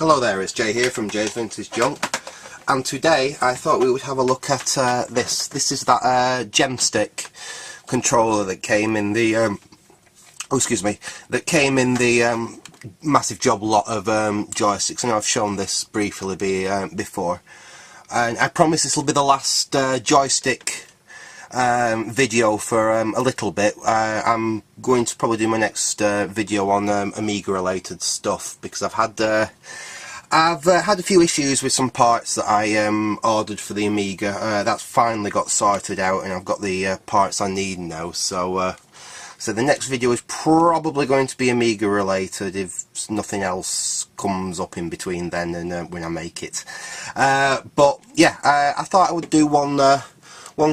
Hello there, it's Jay here from Jay's Vintage Junk, and today I thought we would have a look at this. This is that Gemstik controller that came in the massive job lot of joysticks. I know I've shown this briefly before, and I promise this will be the last joystick video for a little bit. I'm going to probably do my next video on Amiga related stuff, because I've had a few issues with some parts that I ordered for the Amiga. That's finally got sorted out, and I've got the parts I need now. So the next video is probably going to be Amiga related, if nothing else comes up in between then and when I make it. But yeah, I thought I would do one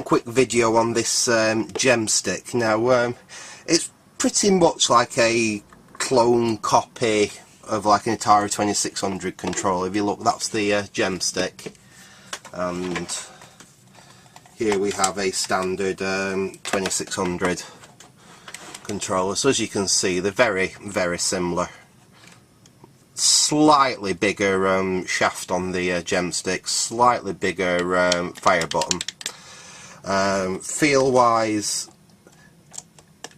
quick video on this Gemstik. Now, it's pretty much like a clone copy of like an Atari 2600 controller. If you look, that's the Gemstik, and here we have a standard 2600 controller. So as you can see, they're very, very similar. Slightly bigger shaft on the Gemstik, slightly bigger fire button. Feel wise,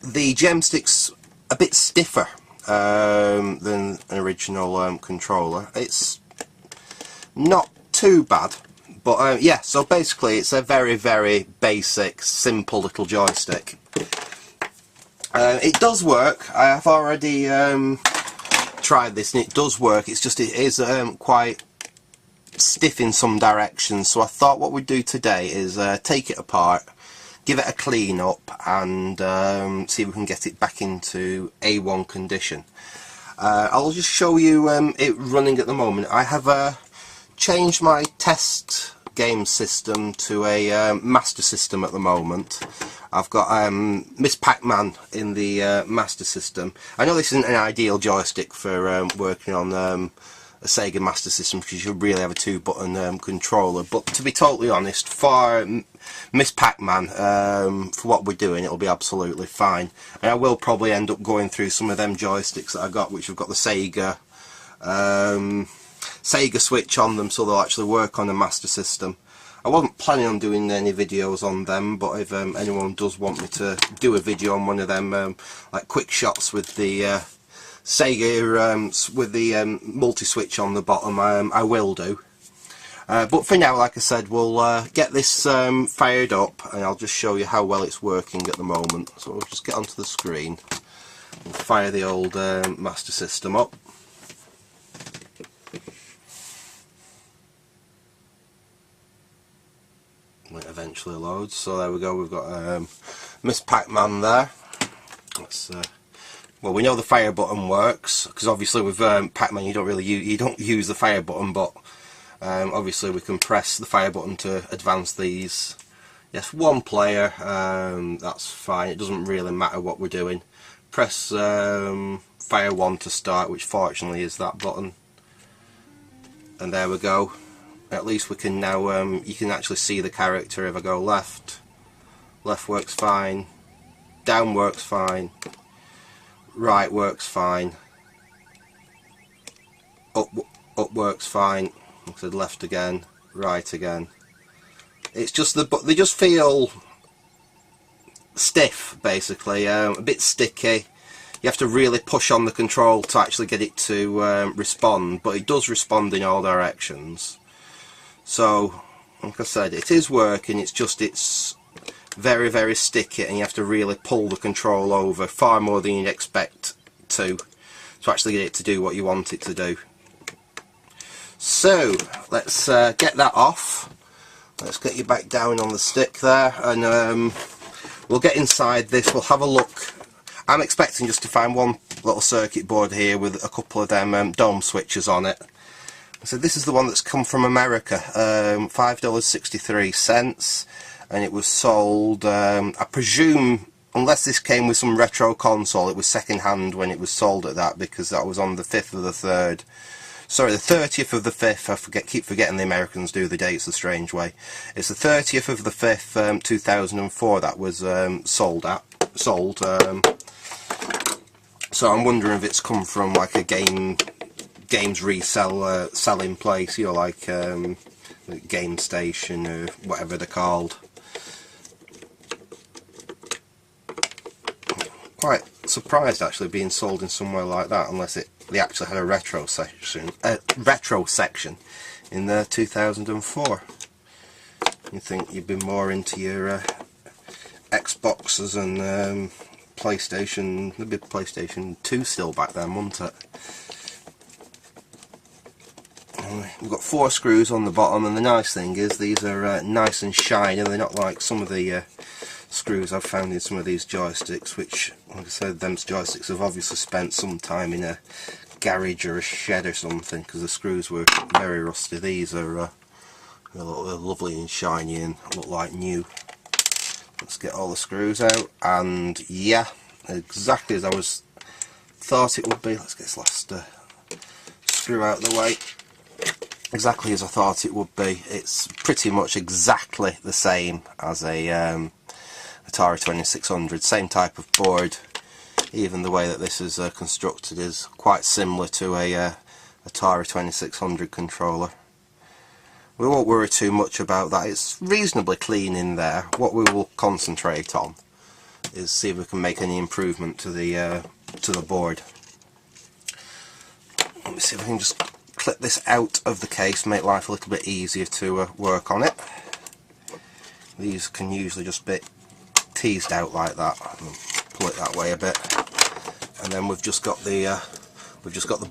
the Gemstik's a bit stiffer than an original controller. It's not too bad, but yeah, so basically it's a very, very basic, simple little joystick. It does work. I have already tried this and it does work. It's just, it is quite stiff in some directions, so I thought what we'd do today is take it apart, give it a clean up, and see if we can get it back into A1 condition. I'll just show you it running at the moment. I have changed my test game system to a master system at the moment. I've got Miss Pac-Man in the master system. I know this isn't an ideal joystick for working on a Sega Master System, because you really have a two-button controller, but to be totally honest, for Miss Pac-Man, for what we're doing, it'll be absolutely fine. And I will probably end up going through some of them joysticks that I got, which have got the Sega switch on them, so they'll actually work on the Master System. I wasn't planning on doing any videos on them, but if anyone does want me to do a video on one of them, like quick shots with the Sega with the multi-switch on the bottom, I will do. But for now, like I said, we'll get this fired up, and I'll just show you how well it's working at the moment. So we'll just get onto the screen and fire the old Master System up. It eventually loads. So there we go, we've got Miss Pac-Man there. Let's well, we know the fire button works, because obviously with Pac-Man you don't use the fire button, but obviously we can press the fire button to advance these. Yes, one player, that's fine, it doesn't really matter what we're doing. Press fire 1 to start, which fortunately is that button, and there we go. At least we can now, you can actually see the character. If I go left, left works fine, down works fine, right works fine, up works fine. I said left again, right again. It's just they just feel stiff, basically, a bit sticky. You have to really push on the control to actually get it to respond, but it does respond in all directions. So, like I said, it is working. It's very, very sticky, and you have to really pull the control over far more than you'd expect to actually get it to do what you want it to do. So let's get that off. Let's get you back down on the stick there, and we'll get inside this. We'll have a look. I'm expecting just to find one little circuit board here with a couple of them dome switches on it. So this is the one that's come from America, $5.63, and it was sold, I presume, unless this came with some retro console, it was second hand when it was sold at that, because that was on the 5th of the 3rd. Sorry, the 30th of the 5th, keep forgetting the Americans do the dates a strange way. It's the 30th of the 5th, 2004 that was sold. So I'm wondering if it's come from like a game games resell selling place, you know, like Game Station or whatever they're called. Quite surprised actually being sold in somewhere like that, unless they actually had a retro section in 2004. You'd think you'd be more into your Xboxes and PlayStation. There'd be PlayStation 2 still back then, wouldn't it? We've got 4 screws on the bottom, and the nice thing is these are nice and shiny. They're not like some of the screws I've found in some of these joysticks, which, like I said, them joysticks have obviously spent some time in a garage or a shed or something, because the screws were very rusty. These are lovely and shiny and look like new. Let's get all the screws out, and yeah, exactly as I thought it would be. Let's get this last screw out of the way. Exactly as I thought it would be. It's pretty much exactly the same as a Atari 2600, same type of board. Even the way that this is constructed is quite similar to a Atari 2600 controller. We won't worry too much about that. It's reasonably clean in there. What we will concentrate on is see if we can make any improvement to the board. Let me see if I can just clip this out of the case, make life a little bit easier to work on it. These can usually just be teased out like that. Pull it that way a bit, and then we've just got the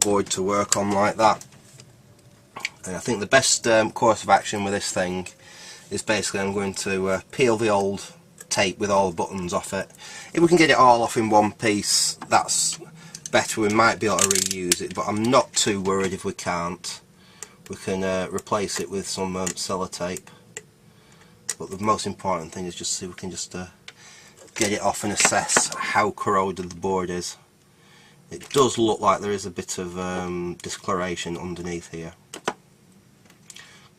board to work on like that. And I think the best course of action with this thing is basically I'm going to peel the old tape with all the buttons off it. If we can get it all off in one piece, that's better. We might be able to reuse it, but I'm not too worried if we can't. We can replace it with some sellotape. But the most important thing is just see if we can just get it off and assess how corroded the board is. It does look like there is a bit of discoloration underneath here.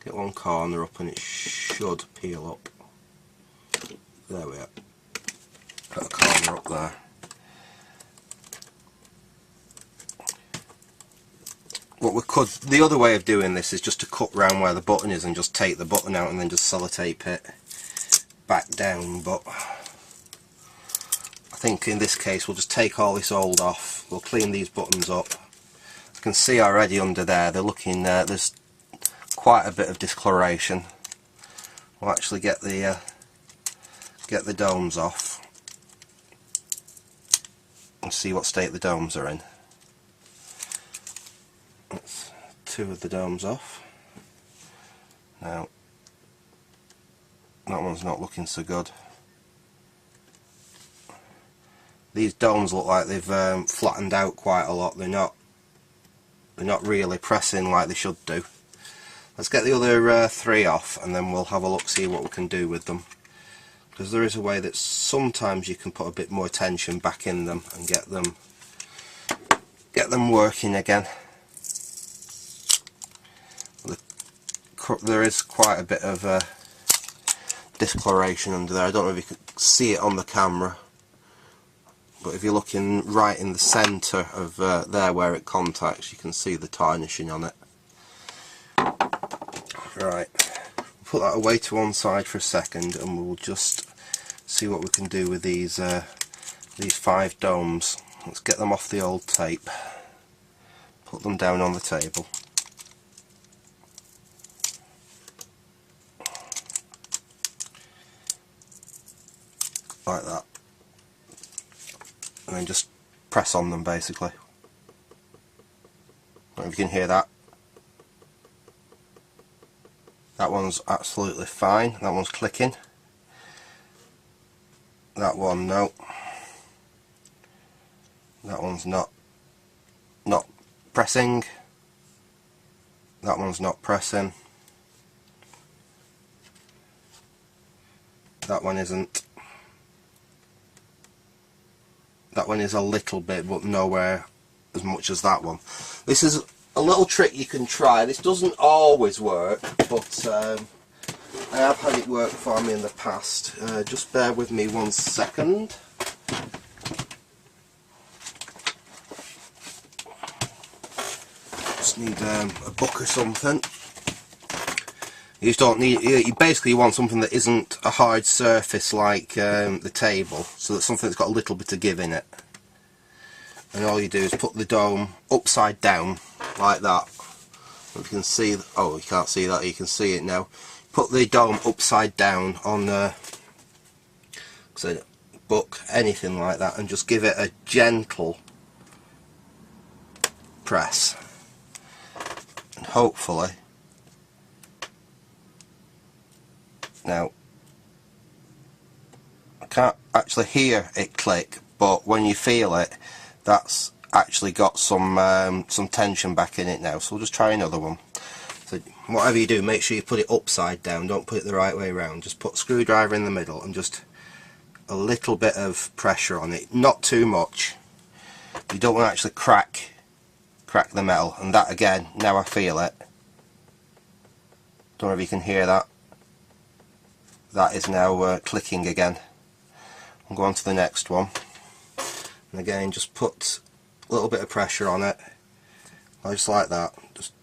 Get one corner up and it should peel up. There we are. Put a corner up there. What we could, the other way of doing this is just to cut round where the button is and just take the button out and then just sellotape it back down, but I think in this case we'll just take all this old off. We'll clean these buttons up. You can see already under there, they're looking, there's quite a bit of discoloration. We'll actually get the domes off and see what state the domes are in. That's 2 of the domes off. Now that one's not looking so good. These domes look like they've flattened out quite a lot. They're not really pressing like they should do. Let's get the other 3 off, and then we'll have a look, see what we can do with them. Because there is a way that sometimes you can put a bit more tension back in them and get them working again. There is quite a bit of discoloration under there. I don't know if you can see it on the camera, but if you're looking right in the centre of there where it contacts, you can see the tarnishing on it. Right, put that away to one side for a second, and we'll just see what we can do with these 5 domes. Let's get them off the old tape, put them down on the table. Like that, and then just press on them basically. I don't know if you can hear that. That one's absolutely fine. That one's clicking. That one, no. That one's not pressing. That one's not pressing. That one isn't. That one is a little bit, but nowhere as much as that one. This is a little trick you can try. This doesn't always work, but I have had it work for me in the past. Just bear with me one second. just need a book or something. You just don't need, you basically want something that isn't a hard surface like the table, so that's something that's got a little bit of give in it. And all you do is put the dome upside down like that. You can see, oh, you can't see that, you can see it now. Put the dome upside down on the book, anything like that, and just give it a gentle press. And hopefully, now I can't actually hear it click, but when you feel it, that's actually got some tension back in it now. So we'll just try another one. So whatever you do, make sure you put it upside down, don't put it the right way around. Just put a screwdriver in the middle and just a little bit of pressure on it, not too much. You don't want to actually crack the metal, and that again, now I feel it. Don't know if you can hear that. That is now clicking again. I'll go on to the next one, and again just put a little bit of pressure on it, just like that. Just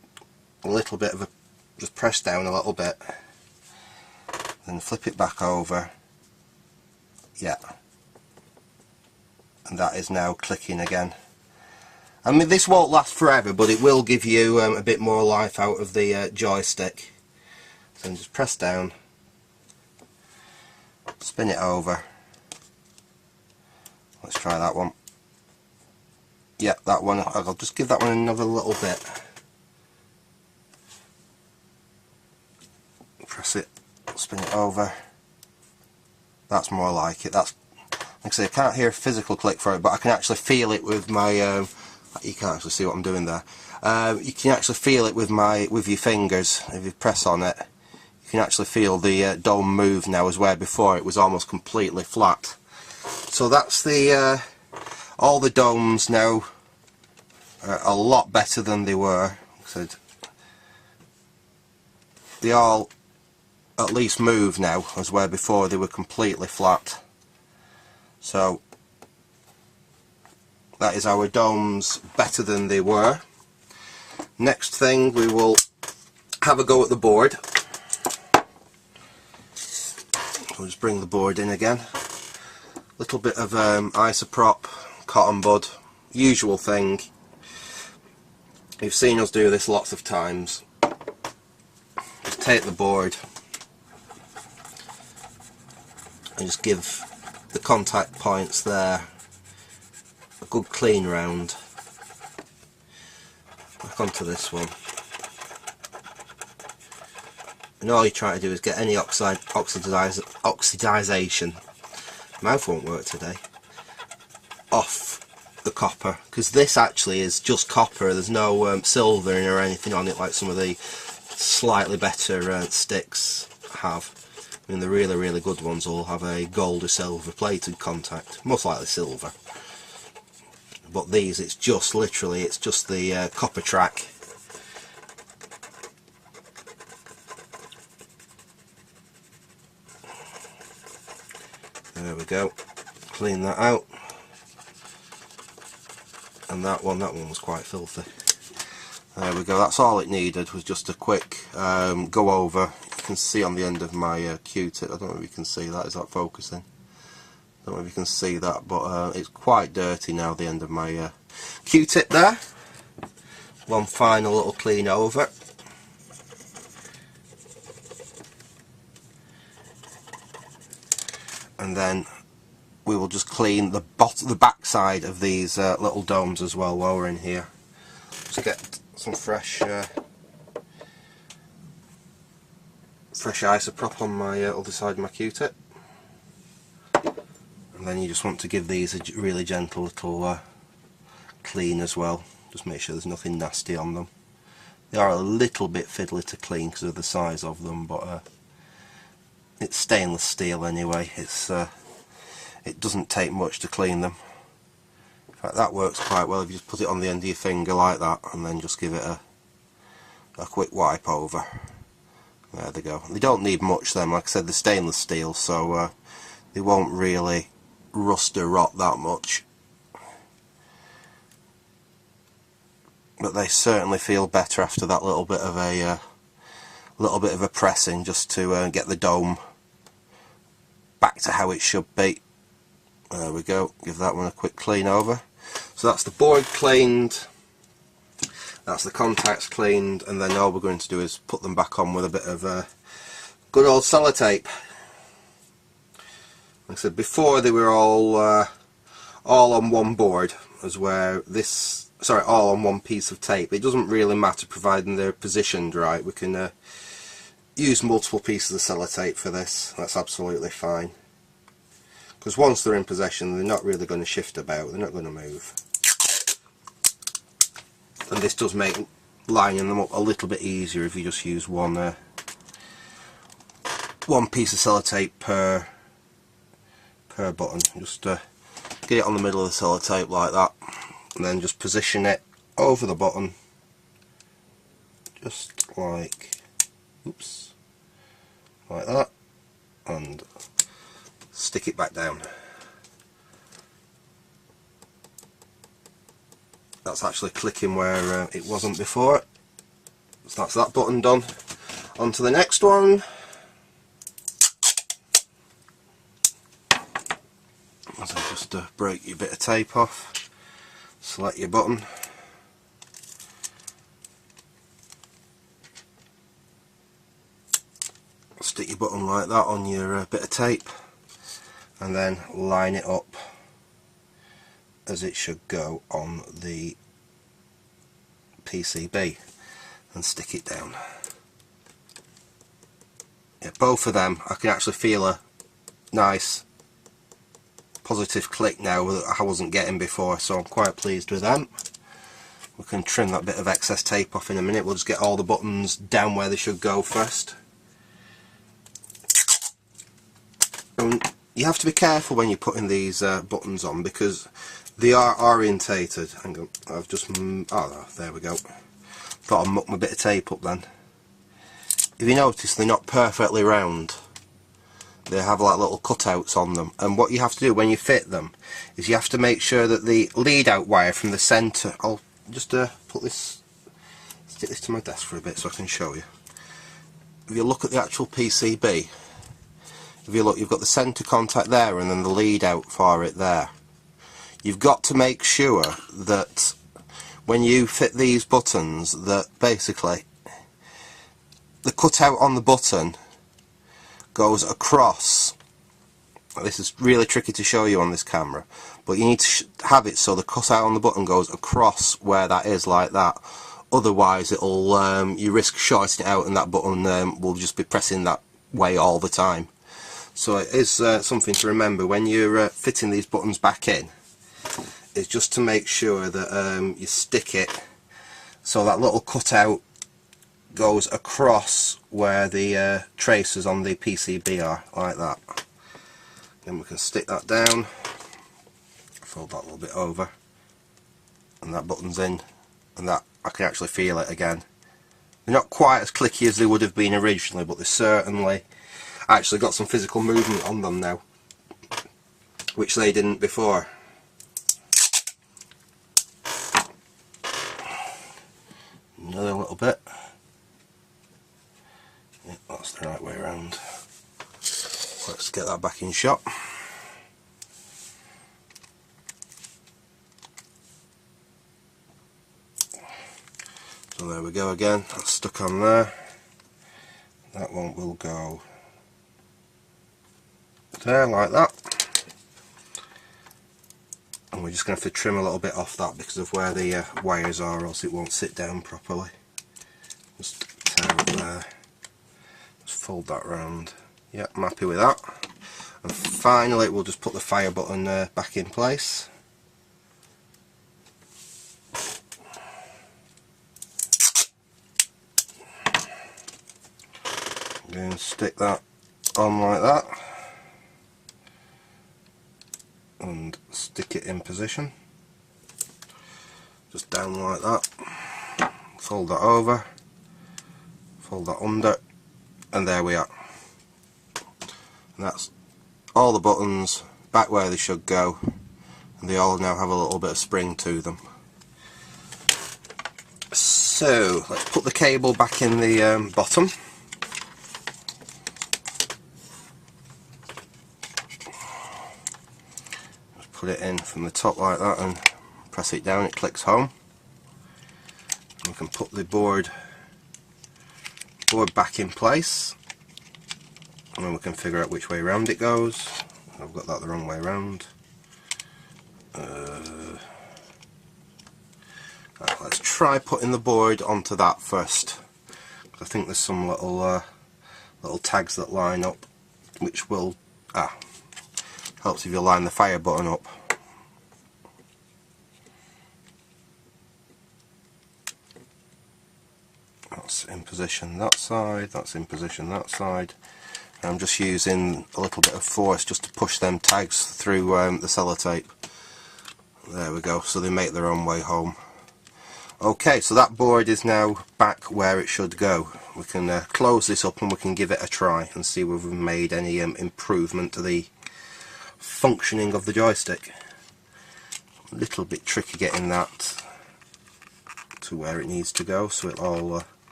a little bit of just press down a little bit, then flip it back over. Yeah, and that is now clicking again. I mean, this won't last forever, but it will give you a bit more life out of the joystick. So just press down, spin it over. Let's try that one. Yeah, that one, I'll just give that one another little bit. Press it, spin it over. That's more like it. That's, like I say, I can't hear a physical click for it, but I can actually feel it with my, you can't actually see what I'm doing there. You can actually feel it with your fingers. If you press on it, you can actually feel the dome move now, as where before it was almost completely flat. So that's the, all the domes now are a lot better than they were. So they all at least move now, as where before they were completely flat. So that is our domes better than they were. Next thing, we will have a go at the board. We'll just bring the board in again. Little bit of isoprop, cotton bud, usual thing. You've seen us do this lots of times. Just take the board and just give the contact points there a good clean round. Back onto this one, and all you try to do is get any oxidization, mouth won't work today, off the copper, because this actually is just copper. There's no silver or anything on it like some of the slightly better sticks have. I mean, the really good ones will have a gold or silver plated contact, most likely silver. But these, it's just literally, it's just the copper track. There we go. Clean that out. And that one was quite filthy. There we go. That's all it needed, was just a quick go over. You can see on the end of my Q-tip. I don't know if you can see that. Is that focusing? I don't know if you can see that, but it's quite dirty now, the end of my Q-tip there. One final little clean over. And then we will just clean the back side of these little domes as well while we're in here. Just get some fresh isopropyl on my other side of my Q-tip. And then you just want to give these a really gentle little clean as well. Just make sure there's nothing nasty on them. They are a little bit fiddly to clean because of the size of them, but it's stainless steel anyway. It doesn't take much to clean them. In fact, that works quite well if you just put it on the end of your finger like that, and then just give it a quick wipe over. There they go. They don't need much then. Like I said, they're stainless steel, so they won't really rust or rot that much. but they certainly feel better after that little bit of a pressing, just to get the dome back to how it should be. There we go. Give that one a quick clean over. So that's the board cleaned, that's the contacts cleaned, and then all we're going to do is put them back on with a bit of good old sellotape. Like I said before, they were all on one board, as where this, sorry, all on one piece of tape. It doesn't really matter providing they're positioned right. We can use multiple pieces of sellotape for this. That's absolutely fine, because once they're in possession, they're not really going to shift about, they're not going to move. And this does make lining them up a little bit easier if you just use one piece of sellotape per button. Just get it on the middle of the sellotape like that, and then just position it over the button, just like, oops, like that, and stick it back down. That's actually clicking where it wasn't before. So that's that button done. On to the next one. So just break your bit of tape off, select your button, stick your button like that on your bit of tape, and then line it up as it should go on the PCB and stick it down. Yeah, both of them I can actually feel a nice positive click now that I wasn't getting before, so I'm quite pleased with them. We can trim that bit of excess tape off in a minute. We'll just get all the buttons down where they should go first. And you have to be careful when you're putting these buttons on, because they are orientated. Hang on, I've just, oh, there we go. Thought I'd muck my bit of tape up then. If you notice, they're not perfectly round. They have like little cutouts on them, and what you have to do when you fit them is you have to make sure that the lead out wire from the centre, I'll just put this, stick this to my desk for a bit so I can show you. If you look at the actual PCB, if you look, you've got the centre contact there and then the lead out for it there. You've got to make sure that when you fit these buttons, that basically the cutout on the button goes across. This is really tricky to show you on this camera, but you need to have it so the cutout on the button goes across where that is, like that. Otherwise it'll you risk shorting it out, and that button will just be pressing that way all the time. So it is something to remember when you're fitting these buttons back in, is just to make sure that you stick it so that little cutout goes across where the traces on the PCB are, like that. Then we can stick that down, fold that a little bit over, and that button's in, and that I can actually feel it again. They're not quite as clicky as they would have been originally, but they certainly actually got some physical movement on them now, which they didn't before. Another little bit. Yeah, that's the right way around. Let's get that back in shot. So there we go again, that's stuck on there. That one will go there, like that. And we're just going to have to trim a little bit off that because of where the wires are, or else it won't sit down properly. Just tear it there. Just fold that round. Yeah, I'm happy with that. And finally we'll just put the fire button back in place. Again, stick that on like that. And stick it in position, just down like that, fold that over, fold that under, and there we are. And that's all the buttons back where they should go, and they all now have a little bit of spring to them. So let's put the cable back in the bottom. Just put it in from the top like that and press it down, it clicks home. We can put the board back in place, and then we can figure out which way round it goes. I've got that the wrong way round. Let's try putting the board onto that first. I think there's some little tags that line up, which will helps if you line the fire button up. That's in position that side, that's in position that side. I'm just using a little bit of force just to push them tags through the sellotape. There we go, so they make their own way home. Okay, so that board is now back where it should go. We can close this up and we can give it a try and see whether we've made any improvement to the functioning of the joystick. A little bit tricky getting that to where it needs to go so it all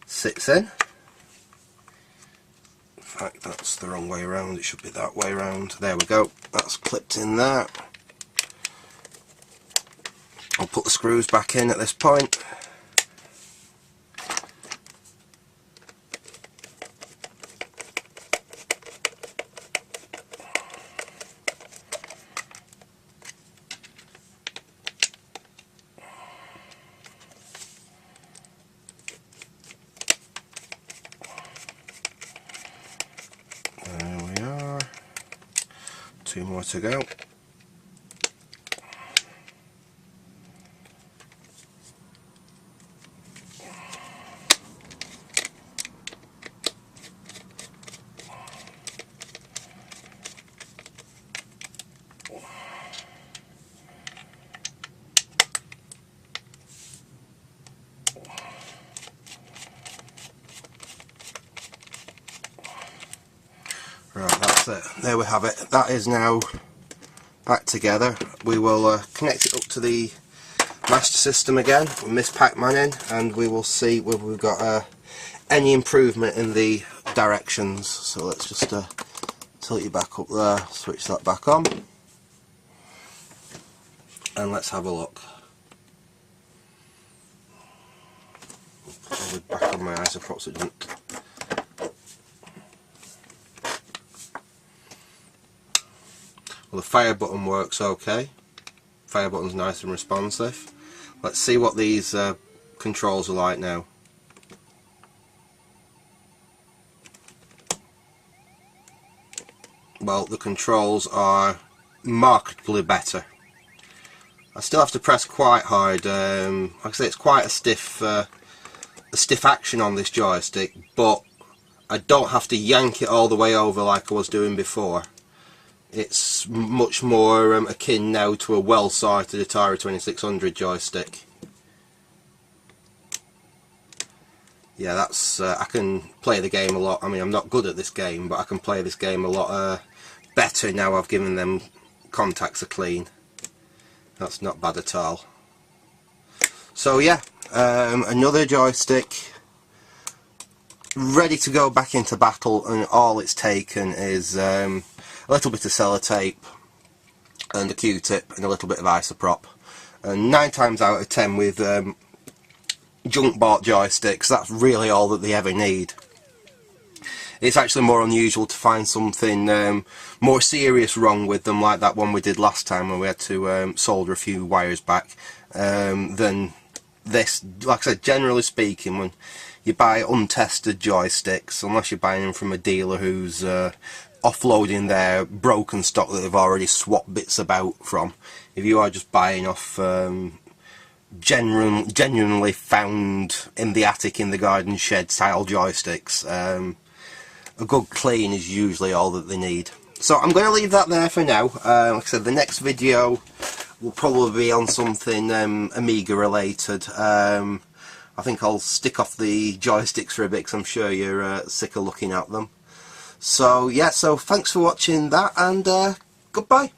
sits in. In fact, that's the wrong way around, it should be that way around. There we go, that's clipped in there. I'll put the screws back in at this point. There we are. 2 more to go. Right, that's it. There we have it. That is now back together. We will connect it up to the master system again with Miss Pac-Man in, and we will see whether we've got any improvement in the directions. So let's just tilt you back up there, switch that back on, and let's have a look. Put the back on my isoprops so it doesn't. Well, the fire button works okay. Fire button's nice and responsive. Let's see what these controls are like now. Well, the controls are markedly better. I still have to press quite hard. Like I say, it's quite a stiff action on this joystick, but I don't have to yank it all the way over like I was doing before. It's much more akin now to a well-sighted Atari 2600 joystick. Yeah, that's I can play the game a lot. I mean, I'm not good at this game, but I can play this game a lot better now I've given them contacts a clean. That's not bad at all. So yeah, another joystick ready to go back into battle, and all it's taken is a little bit of sellotape and a Q-tip and a little bit of isoprop. And 9 times out of 10 with junk bought joysticks, that's really all that they ever need. It's actually more unusual to find something more serious wrong with them, like that one we did last time when we had to solder a few wires back, than this. Like I said, generally speaking, when you buy untested joysticks, unless you're buying them from a dealer who's offloading their broken stock that they've already swapped bits about from, if you are just buying off genuinely found in the attic, in the garden shed style joysticks, a good clean is usually all that they need. So I'm going to leave that there for now. Like I said, the next video will probably be on something Amiga related. I think I'll stick off the joysticks for a bit because I'm sure you're sick of looking at them. So yeah, so thanks for watching that, and goodbye.